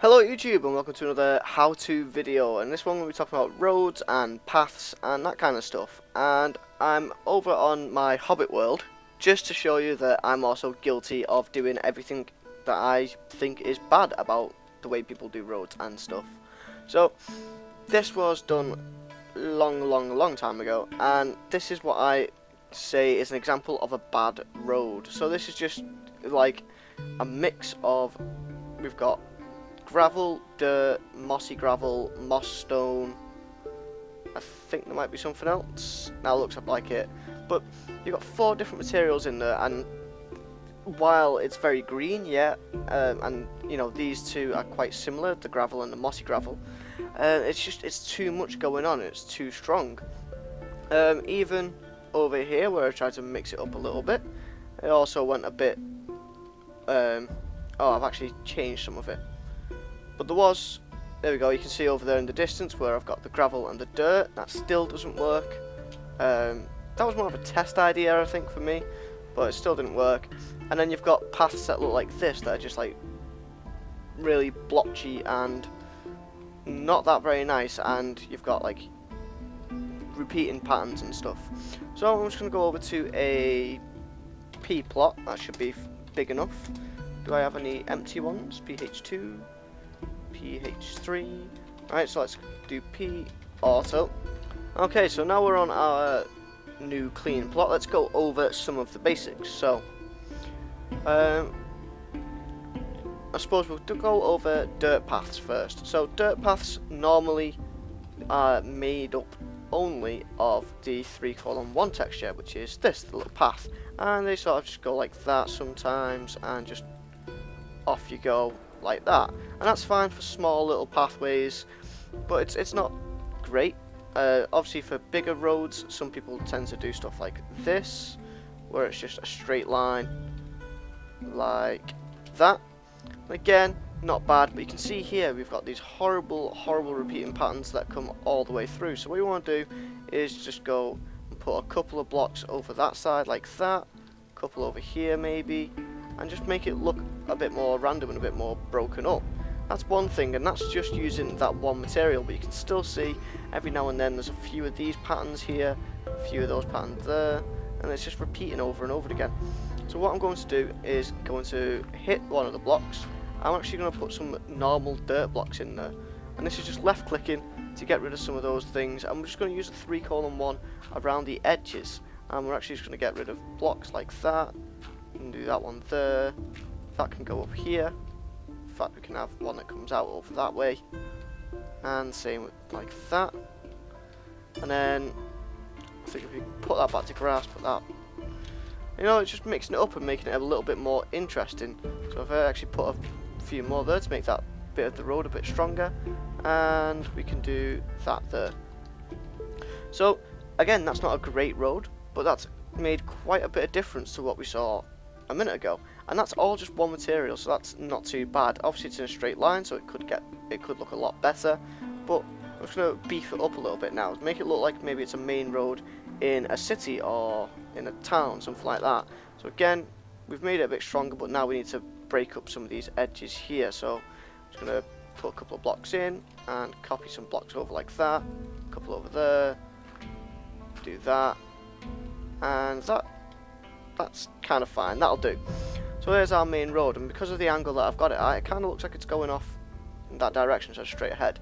Hello YouTube and welcome to another how-to video, and this one we'll be talking about roads and paths and that kind of stuff. And I'm over on my Hobbit world just to show you that I'm also guilty of doing everything that I think is bad about the way people do roads and stuff. So this was done long time ago, and this is what I say is an example of a bad road. So this is just like a mix of, we've got gravel, dirt, mossy gravel, moss stone. I think there might be something else. Now looks up like it. But you've got 4 different materials in there, and while it's very green, yeah, and you know these two are quite similar, the gravel and the mossy gravel, it's too much going on, it's too strong. Even over here where I tried to mix it up a little bit, it also went a bit, oh, I've actually changed some of it. But there we go, you can see over there in the distance where I've got the gravel and the dirt. That still doesn't work. That was more of a test idea, I think, for me, but it still didn't work. And then you've got paths that look like this, that are just like really blotchy and not that very nice, and you've got like repeating patterns and stuff. So I'm just going to go over to a P plot. That should be big enough. Do I have any empty ones? PH2, PH3. Alright, so let's do P auto. Okay, so now we're on our new clean plot. Let's go over some of the basics. So I suppose we'll go over dirt paths first. So dirt paths normally are made up only of the 3:1 texture, which is this, the little path, and they sort of just go like that sometimes, and just off you go like that, and that's fine for small little pathways, but it's not great. Obviously for bigger roads, some people tend to do stuff like this, where it's just a straight line like that. Again, not bad, but you can see here we've got these horrible repeating patterns that come all the way through. So what you want to do is just go and put a couple of blocks over that side like that, a couple over here maybe, and just make it look a bit more random and a bit more broken up. That's one thing, and that's just using that one material, but you can still see every now and then there's a few of these patterns here, a few of those patterns there, and it's just repeating over and over again. So what I'm going to do is going to hit one of the blocks. I'm actually going to put some normal dirt blocks in there, and this is just left clicking to get rid of some of those things. I'm just going to use a 3:1 around the edges, and we're actually just going to get rid of blocks like that, and do that one there. That can go up here. In fact, we can have one that comes out over that way, and same with like that. And then I think if we put that back to grass, put that, you know, it's just mixing it up and making it a little bit more interesting. So if I actually put a few more there to make that bit of the road a bit stronger, and we can do that there. So again, that's not a great road, but that's made quite a bit of difference to what we saw a minute ago, and that's all just one material, so that's not too bad. Obviously it's in a straight line, so it could look a lot better, but I'm just going to beef it up a little bit now, make it look like maybe it's a main road in a city or in a town, something like that. So again, we've made it a bit stronger, but now we need to break up some of these edges here. So I'm just going to put a couple of blocks in and copy some blocks over like that, a couple over there, do that, and that's kind of fine, that'll do. So there's our main road, and because of the angle that I've got it at, it kind of looks like it's going off in that direction, so straight ahead.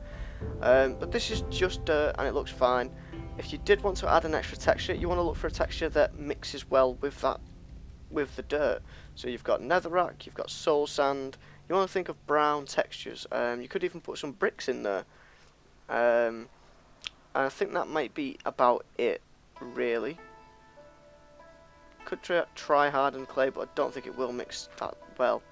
But this is just dirt, and it looks fine. If you did want to add an extra texture, you want to look for a texture that mixes well with the dirt. So you've got netherrack, you've got soul sand. You want to think of brown textures. You could even put some bricks in there. And I think that might be about it, really. Could try hardened clay, but I don't think it will mix that well.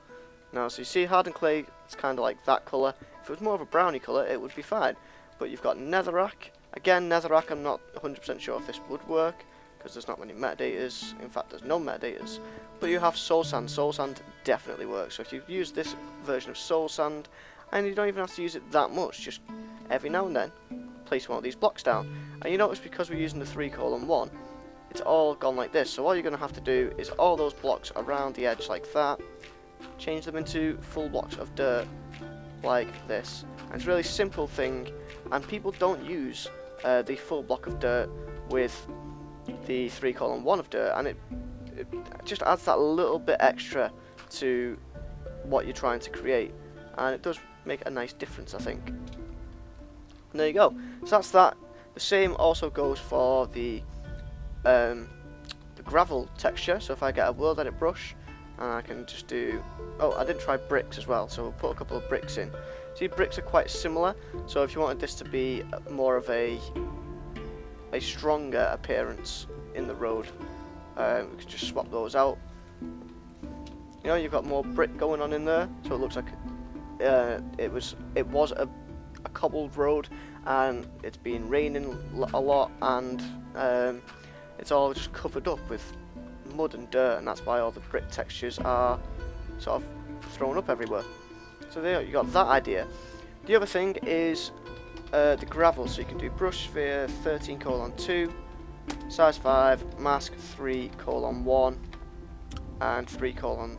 Now, so you see hardened clay, it's kind of like that colour. If it was more of a browny colour, it would be fine. But you've got netherrack. Again, netherrack, I'm not 100% sure if this would work, because there's not many metadators. In fact, there's no metadators. But you have soul sand. Soul sand definitely works. So if you use this version of soul sand, and you don't even have to use it that much, just every now and then, place one of these blocks down. And you notice because we're using the 3:1, it's all gone like this. So all you're going to have to do is all those blocks around the edge like that, change them into full blocks of dirt, like this. And it's a really simple thing, and people don't use the full block of dirt with the 3:1 of dirt, and it just adds that little bit extra to what you're trying to create, and it does make a nice difference, I think. And there you go. So that's that. The same also goes for the gravel texture. So if I get a world edit brush, and I can just do, oh, I didn't try bricks as well, so we'll put a couple of bricks in. See, bricks are quite similar, so if you wanted this to be more of a stronger appearance in the road, we could just swap those out. You know, you've got more brick going on in there, so it looks like it was a cobbled road, and it's been raining a lot, and it's all just covered up with mud and dirt, and that's why all the brick textures are sort of thrown up everywhere. So there you got that idea. The other thing is the gravel, so you can do brush sphere 13:2, size 5, mask 3:1, and 3:0,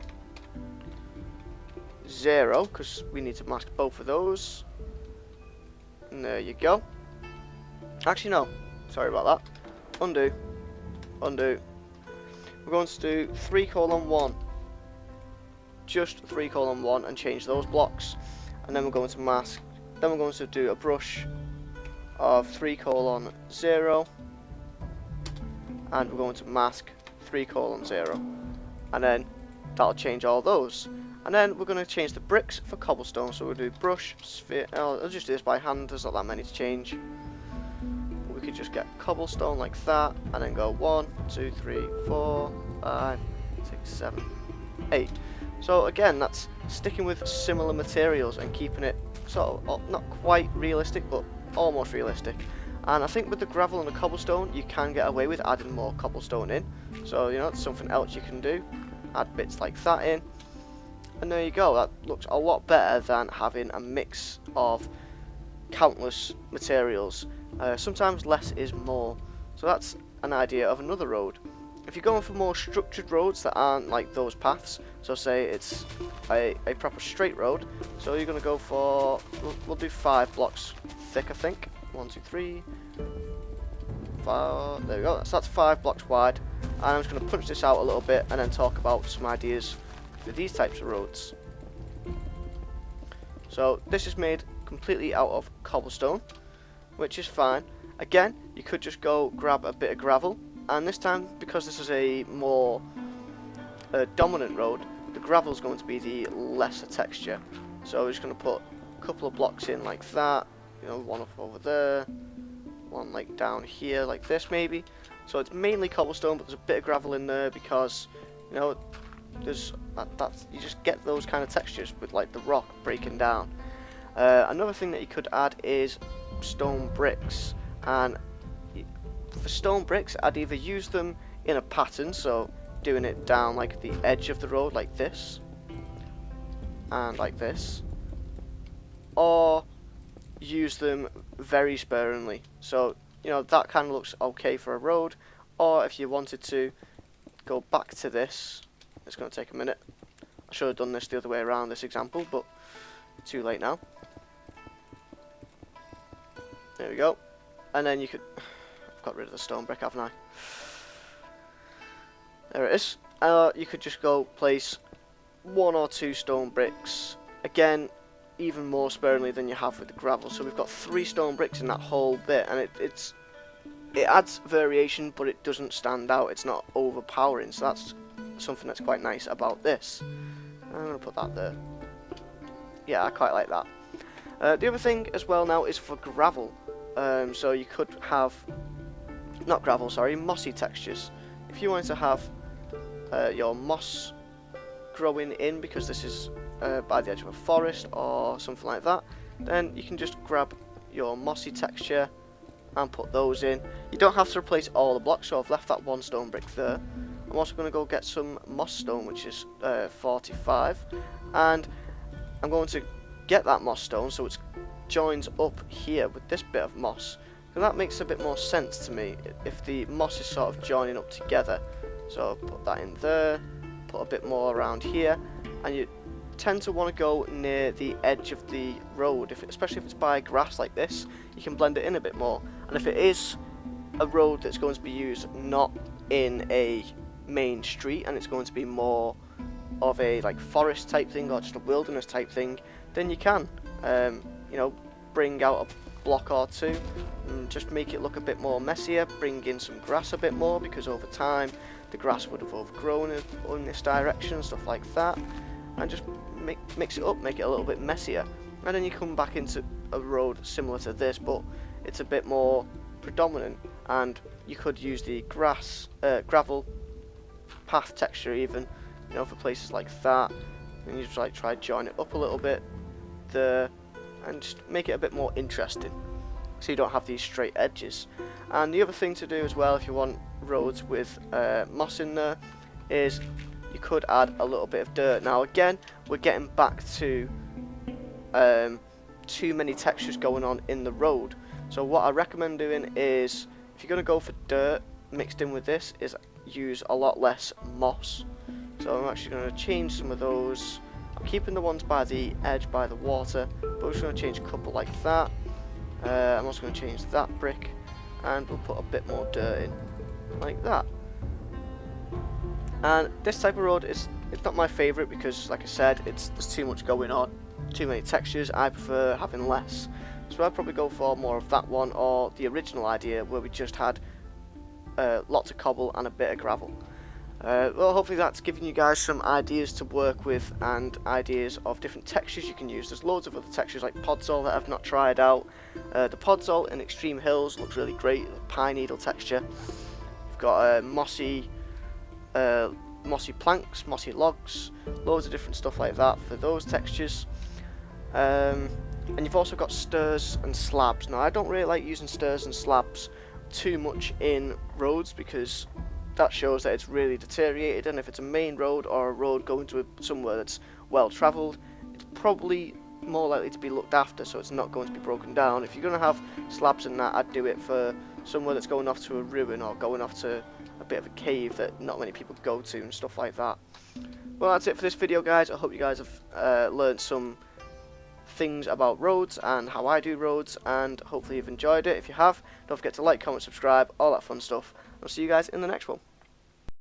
because we need to mask both of those. And there you go. Actually no, sorry about that. Undo. We're going to do 3:1, just 3:1, and change those blocks, and then we're going to mask. Then we're going to do a brush of 3:0, and we're going to mask 3:0, and then that'll change all those. And then we're going to change the bricks for cobblestone, so we'll do brush, sphere. I'll just do this by hand, there's not that many to change. We could just get cobblestone like that, and then go 1, 2, 3, 4, 5, 6, 7, 8. So again, that's sticking with similar materials and keeping it sort of not quite realistic, but almost realistic. And I think with the gravel and the cobblestone, you can get away with adding more cobblestone in. So you know, it's something else you can do. Add bits like that in, and there you go. That looks a lot better than having a mix of countless materials. Sometimes less is more, so that's an idea of another road. If you're going for more structured roads that aren't like those paths, so say it's a proper straight road, so you're going to go for, we'll do 5 blocks thick, I think. 1, 2, 3, 5, there we go, so that's 5 blocks wide, and I'm just going to punch this out a little bit and then talk about some ideas for these types of roads. So this is made completely out of cobblestone, which is fine. Again, you could just go grab a bit of gravel, and this time, because this is a more dominant road, the gravel is going to be the lesser texture. So we're just going to put a couple of blocks in like that, you know, one up over there, one like down here like this maybe. So it's mainly cobblestone, but there's a bit of gravel in there because, you know, there's you just get those kind of textures with like the rock breaking down. Another thing that you could add is stone bricks, and for stone bricks I'd either use them in a pattern, so doing it down like the edge of the road like this and like this, or use them very sparingly, so you know that kind of looks okay for a road. Or if you wanted to go back to this, it's going to take a minute. I should have done this the other way around, this example, but too late now. There we go. And then you could, I've got rid of the stone brick, haven't I? There it is. You could just go place 1 or 2 stone bricks. Again, even more sparingly than you have with the gravel. So we've got 3 stone bricks in that whole bit, and it adds variation, but it doesn't stand out. It's not overpowering. So that's something that's quite nice about this. I'm gonna put that there. Yeah, I quite like that. The other thing as well now is for gravel. So you could have, not gravel, sorry, mossy textures. If you wanted to have your moss growing in, because this is by the edge of a forest or something like that, then you can just grab your mossy texture and put those in. You don't have to replace all the blocks, so I've left that 1 stone brick there. I'm also going to go get some moss stone, which is 45, and I'm going to get that moss stone so it joins up here with this bit of moss, and that makes a bit more sense to me if the moss is sort of joining up together. So put that in there, put a bit more around here, and tend to want to go near the edge of the road, especially if it's by grass like this. You can blend it in a bit more, and if it is a road that's going to be used not in a main street and it's going to be more of a like forest type thing or just a wilderness type thing, then you can you know, bring out a block or two and just make it look a bit more messier, bring in some grass a bit more, because over time the grass would have overgrown in this direction and stuff like that, and just mix it up, make it a little bit messier, and then you come back into a road similar to this, but it's a bit more predominant, and you could use the gravel path texture even, you know, for places like that, and you just like try join it up a little bit there and just make it a bit more interesting so you don't have these straight edges. And the other thing to do as well, if you want roads with moss in there, is you could add a little bit of dirt. Now again, we're getting back to too many textures going on in the road, so what I recommend doing is, if you're going to go for dirt mixed in with this, is use a lot less moss. So I'm actually going to change some of those. I'm keeping the ones by the edge, by the water, but I'm just going to change a couple like that. I'm also going to change that brick, and we'll put a bit more dirt in, like that. And this type of road it's not my favourite because, like I said, there's too much going on, too many textures. I prefer having less. So I'd probably go for more of that one, or the original idea where we just had lots of cobble and a bit of gravel. Well, hopefully that's given you guys some ideas to work with and ideas of different textures you can use. There's loads of other textures like podzol that I've not tried out. The podzol in Extreme Hills looks really great, the pine needle texture. You've got mossy planks, mossy logs, loads of different stuff like that for those textures. And you've also got stairs and slabs. Now I don't really like using stairs and slabs too much in roads because that shows that it's really deteriorated, and if it's a main road or a road going to somewhere that's well travelled, it's probably more likely to be looked after, so it's not going to be broken down. If you're going to have slabs and that, I'd do it for somewhere that's going off to a ruin or going off to a bit of a cave that not many people go to and stuff like that. Well, that's it for this video, guys. I hope you guys have learned some things about roads and how I do roads, and hopefully you've enjoyed it. If you have, don't forget to like, comment, subscribe, all that fun stuff. I'll see you guys in the next one.